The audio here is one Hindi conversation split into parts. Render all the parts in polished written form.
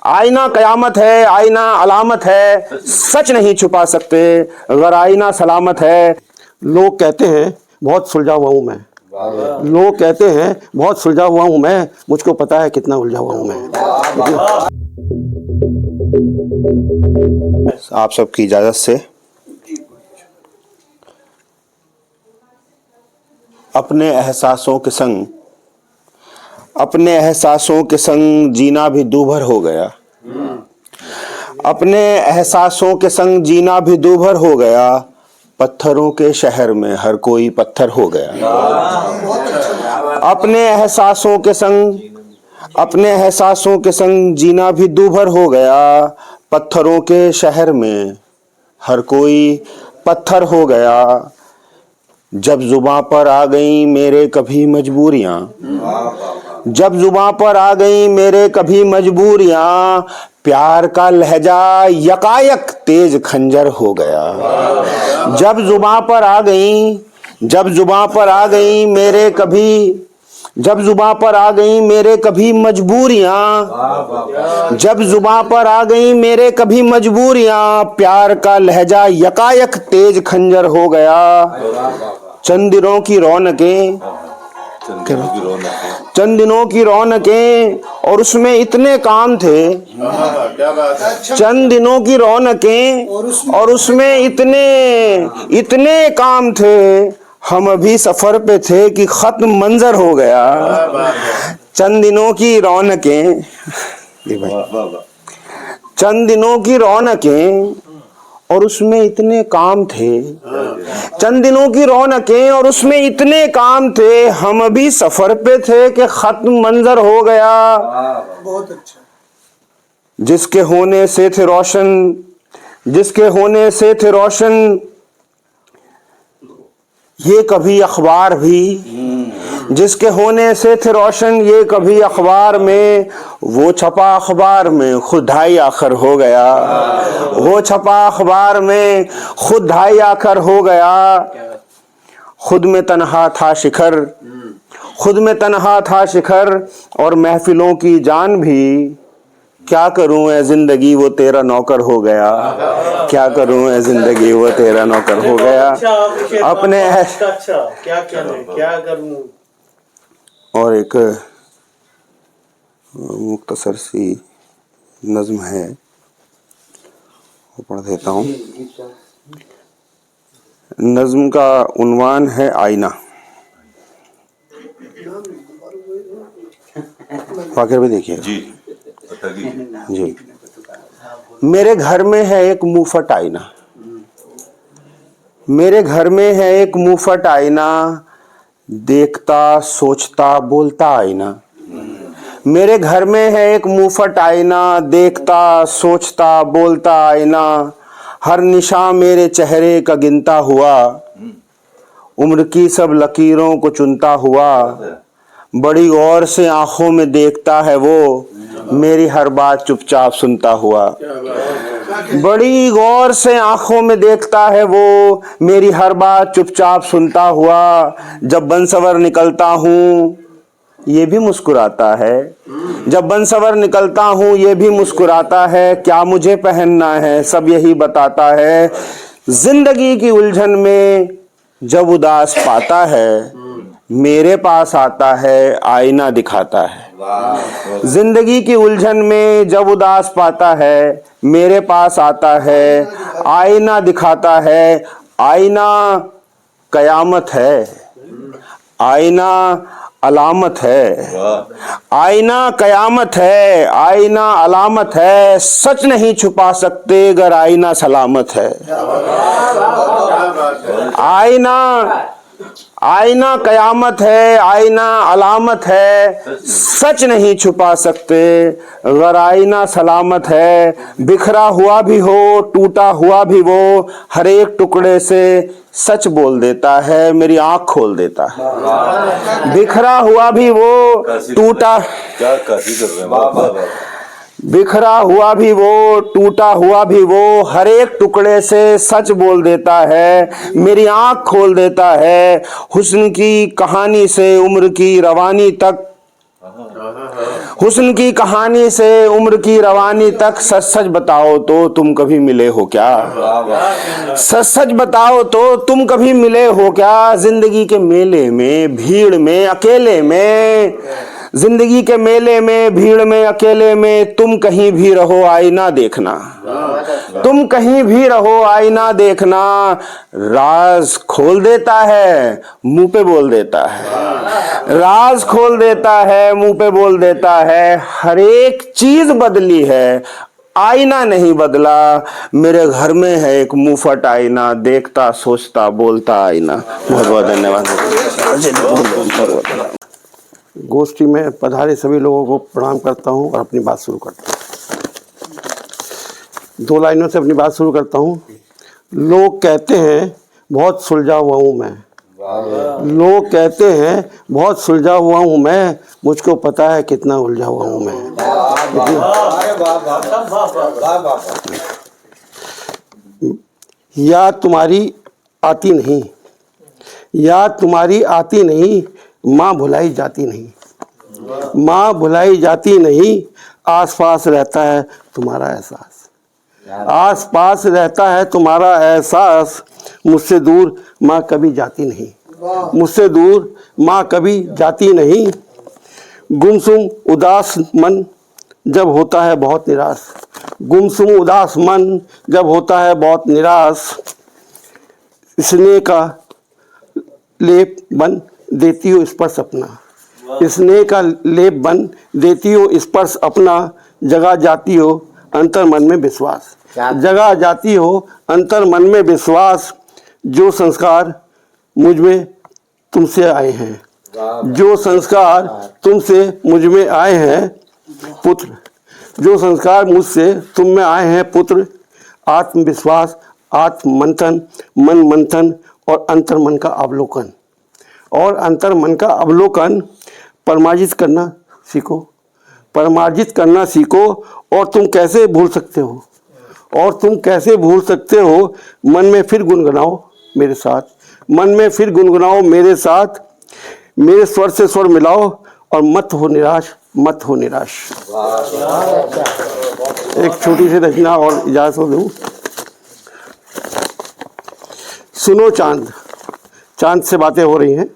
आईना कयामत है, आईना अलामत है, सच नहीं छुपा सकते अगर आईना सलामत है। लोग कहते हैं बहुत सुलझा हुआ हूं मैं, लोग कहते हैं बहुत सुलझा हुआ हूं मैं, मुझको पता है कितना उलझा हुआ हूं मैं। आप सबकी इजाजत से अपने एहसासों के संग जीना भी दूभर हो गया। अपने एहसासों के संग जीना भी दूभर हो गया। पत्थरों के शहर में हर कोई पत्थर हो गया। अपने एहसासों के संग जीना भी दूभर हो गया। पत्थरों के शहर में हर कोई पत्थर हो गया। जब जुबां पर आ गई मेरे कभी मजबूरियां, जब जुबां पर आ गई मेरे कभी मजबूरियां, प्यार का लहजा यकायक तेज खंजर हो गया। जब जुबां पर आ गई मेरे कभी जब जुबां पर आ गई मेरे कभी मजबूरियां, जब जुबां पर आ गई मेरे कभी मजबूरियां, प्यार का लहजा यकायक तेज खंजर हो गया। चंद दिनों की रौनकें और उसमें इतने काम थे। चंद दिनों की रौनकें और उसमें इतने काम थे। हम अभी सफर पे थे कि खत्म मंजर हो गया। चंद दिनों की रौनकें और उसमें इतने काम थे। चंद दिनों की रौनकें और उसमें इतने काम थे। हम अभी सफर पे थे कि खत्म मंजर हो गया। बहुत अच्छा। जिसके होने से थे रोशन ये कभी अखबार भी, जिसके होने से थे रोशन ये कभी अखबार में, वो छपा अखबार में खुद ढाई आखर हो गया। वो छपा अखबार में खुद ढाई आखर हो गया। खुद में तन्हा था शिखर और महफिलों की जान भी। क्या करूं ए जिंदगी वो तेरा नौकर हो गया। क्या करूं ए जिंदगी वो तेरा नौकर हो गया। अपने क्या करूं। और एक मुख्तसर सी नज्म है वो पढ़ देता हूँ। नज्म का उन्वान है आईना। वाक़िया भी देखिए जी। मेरे घर में है एक मुफट आईना, मेरे घर में है एक मुफट आईना, देखता सोचता बोलता आईना। मेरे घर में है एक मुफट आईना, देखता सोचता बोलता आईना। हर निशान मेरे चेहरे का गिनता हुआ, उम्र की सब लकीरों को चुनता हुआ। बड़ी गौर से आंखों में देखता है वो, मेरी हर बात चुपचाप सुनता हुआ। बड़ी गौर से आंखों में देखता है वो, मेरी हर बात चुपचाप सुनता हुआ। जब बनसवर निकलता हूँ ये भी मुस्कुराता है, जब बनसवर निकलता हूँ ये भी मुस्कुराता है। क्या मुझे पहनना है सब यही बताता है। जिंदगी की उलझन में जब उदास पाता है, मेरे पास आता है आईना दिखाता है। जिंदगी की उलझन में जब उदास पाता है, मेरे पास आता है आईना दिखाता है। आईना कयामत है, आईना अलामत है। आईना कयामत है, आईना अलामत है, सच नहीं छुपा सकते अगर आईना सलामत है। आईना कयामत है, आईना अलामत है, सच नहीं छुपा सकते अगर आईना सलामत है। बिखरा हुआ भी हो टूटा हुआ भी वो, हर एक टुकड़े से सच बोल देता है, मेरी आंख खोल देता है। बिखरा हुआ भी वो टूटा बिखरा हुआ भी वो टूटा हुआ भी वो, हर एक टुकड़े से सच बोल देता है, मेरी आंख खोल देता है। हुस्न की कहानी से उम्र की रवानी तक, हुस्न की कहानी से उम्र की रवानी तक सच सच बताओ तो तुम कभी मिले हो क्या? सच सच बताओ तो तुम कभी मिले हो क्या? जिंदगी के मेले में भीड़ में अकेले में, जिंदगी के मेले में भीड़ में अकेले में, तुम कहीं भी रहो आईना देखना, तुम कहीं भी रहो आईना देखना। राज खोल देता है मुंह पे बोल देता है, राज खोल देता है मुंह पे बोल देता है। हर एक चीज बदली है आईना नहीं बदला। मेरे घर में है एक मुफट आईना, देखता सोचता बोलता आईना। बहुत बहुत धन्यवाद। गोष्ठी में पधारे सभी लोगों को प्रणाम करता हूं और अपनी बात शुरू करता हूं। 2 लाइनों से अपनी बात शुरू करता हूं। लोग कहते हैं बहुत सुलझा हुआ हूं मैं, लोग कहते हैं बहुत सुलझा हुआ हूं मैं, मुझको पता है कितना उलझा हुआ हूं मैं। याद तुम्हारी आती नहीं, याद तुम्हारी आती नहीं, माँ भुलाई जाती नहीं, माँ भुलाई जाती नहीं। आस पास रहता है तुम्हारा एहसास, आस पास रहता है तुम्हारा एहसास। मुझसे दूर माँ कभी जाती नहीं, मुझसे दूर माँ कभी जाती नहीं। गुमसुम उदास मन जब होता है बहुत निराश, गुमसुम उदास मन जब होता है बहुत निराश। स्नेह का लेप बन देती हो स्पर्श अपना, स्नेह का लेप बन देती हो स्पर्श अपना। जगा जाती हो अंतर मन में विश्वास, जगा जाती हो अंतर मन में विश्वास। जो संस्कार मुझ में तुमसे आए हैं, जो संस्कार तुमसे मुझ में आए हैं पुत्र, जो संस्कार मुझसे तुम में आए हैं पुत्र। आत्मविश्वास, आत्ममंथन, मन मंथन और अंतर मन का अवलोकन, और अंतर मन का अवलोकन परमार्जित करना सीखो, परमार्जित करना सीखो। और तुम कैसे भूल सकते हो, और तुम कैसे भूल सकते हो। मन में फिर गुनगुनाओ मेरे साथ, मन में फिर गुनगुनाओ मेरे साथ। मेरे स्वर से स्वर मिलाओ और मत हो निराश, मत हो निराश। एक छोटी सी रचना और इजाजत दूं। सुनो चांद, चांद से बातें हो रही हैं।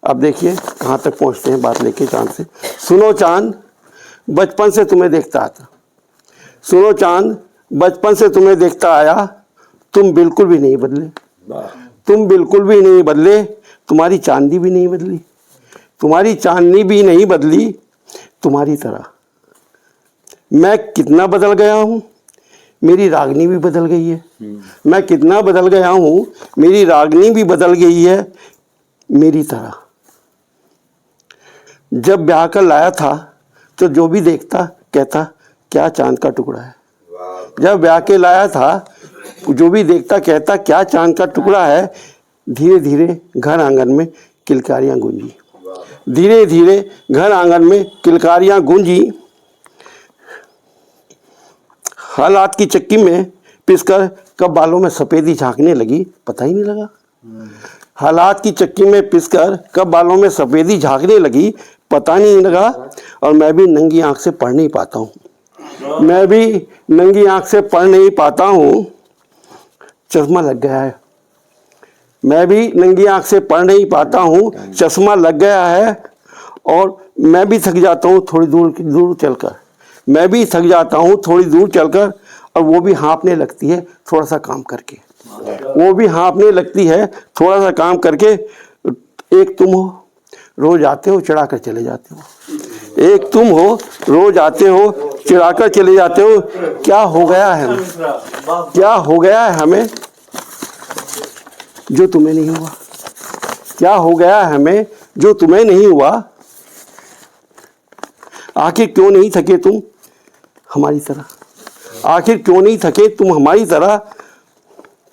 अब देखिए कहाँ तक पहुँचते हैं बात लेके चांद से। सुनो चांद, बचपन से तुम्हें देखता आता, सुनो चांद, बचपन से तुम्हें देखता आया। तुम बिल्कुल भी नहीं बदले, तुम बिल्कुल भी नहीं बदले। तुम्हारी चांदनी भी नहीं बदली, तुम्हारी चांदनी भी नहीं बदली तुम्हारी तरह। मैं कितना बदल गया हूँ, मेरी रागनी भी बदल गई है। मैं कितना बदल गया हूँ, मेरी रागनी भी बदल गई है मेरी तरह। जब ब्याह कर लाया था तो जो भी देखता कहता क्या चांद का टुकड़ा है। जब ब्याह के लाया था जो भी देखता कहता क्या चांद का टुकड़ा है। धीरे धीरे घर आंगन में किलकारियाँ गूंजी, धीरे धीरे घर आंगन में किलकारियाँ गूंजी। हालात की चक्की में पिसकर कब बालों में सफ़ेदी झांकने लगी पता ही नहीं लगा। हालात की चक्की में पिसकर कब बालों में सफ़ेदी झांकने लगी पता नहीं लगा। और मैं भी नंगी आंख से पढ़ नहीं पाता हूँ, मैं भी नंगी आंख से पढ़ नहीं पाता हूँ। चश्मा लग गया है, मैं भी नंगी आंख से पढ़ नहीं पाता हूँ। चश्मा लग गया है और मैं भी थक जाता हूँ थोड़ी दूर चलकर, मैं भी थक जाता हूँ थोड़ी दूर चलकर। और वो भी हाँफने लगती है थोड़ा सा काम करके, वो भी हाँफने लगती है थोड़ा सा काम करके। एक तुम हो रोज आते हो चिढ़ा कर चले जाते हो, एक तुम हो रोज आते हो चिढ़ा कर चले जाते हो। क्या हो गया है हमें, क्या हो गया है हमें जो तुम्हें नहीं हुआ, क्या हो गया है हमें जो तुम्हें नहीं हुआ। आखिर क्यों नहीं थके तुम हमारी तरह, आखिर क्यों नहीं थके तुम हमारी तरह।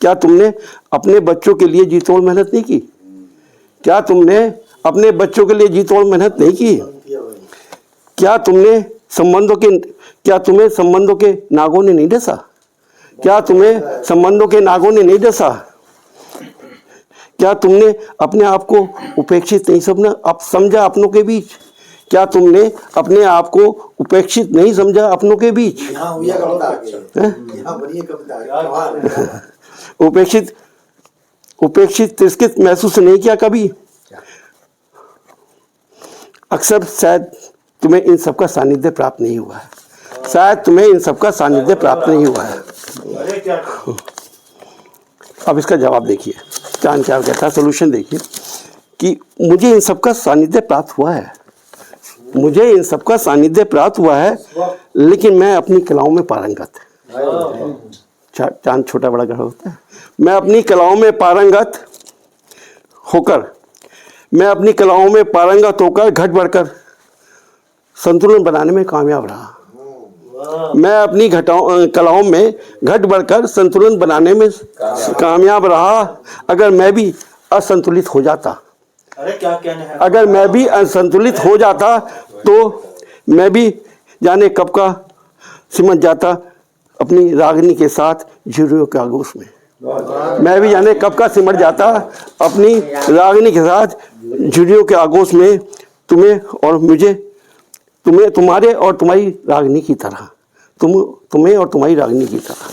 क्या तुमने अपने बच्चों के लिए जी तोड़ मेहनत नहीं की, क्या तुमने अपने बच्चों के लिए जी तोड़ मेहनत नहीं की। क्या तुमने क्या तुम्हें संबंधों के नागों ने नहीं डसा, क्या तुम्हें संबंधों के नागों ने नहीं डसा। क्या तुमने अपने आप को उपेक्षित नहीं समझा अपनों के बीच, क्या तुमने अपने आप को उपेक्षित नहीं समझा अपनों के बीच? यहाँ हुई कविता आगे। यहाँ बढ़िया कविता आगे। उपेक्षित उपेक्षित तिरस्कृत महसूस नहीं किया कभी? अक्सर शायद तुम्हें इन सबका सानिध्य प्राप्त नहीं हुआ है, शायद तुम्हें इन सबका सानिध्य प्राप्त नहीं हुआ है। अरे क्या अब इसका जवाब देखिए, चांद क्या कहता है, सोल्यूशन देखिए कि मुझे इन सबका सानिध्य प्राप्त हुआ है, मुझे इन सबका सानिध्य प्राप्त हुआ है, लेकिन मैं अपनी कलाओं में पारंगत। चांद छोटा बड़ा ग्रह होता है। मैं अपनी कलाओं में पारंगत होकर घट बढ़कर संतुलन बनाने में कामयाब रहा। मैं अपनी कलाओं में घट बढ़कर संतुलन बनाने में कामयाब रहा। अगर मैं भी असंतुलित हो जाता, अरे क्या कहने हैं? अगर मैं भी असंतुलित हो जाता तो मैं भी जाने कब का सिमट जाता अपनी रागिनी के साथ झुर्रियों के आगोश में। मैं भी जाने कब का सिमट जाता अपनी रागिनी के साथ झुर्रियों के आगोश में, तुम्हें और मुझे, तुम्हारे और तुम्हारी रागिनी की तरह, तुम्हें और तुम्हारी रागिनी की तरह।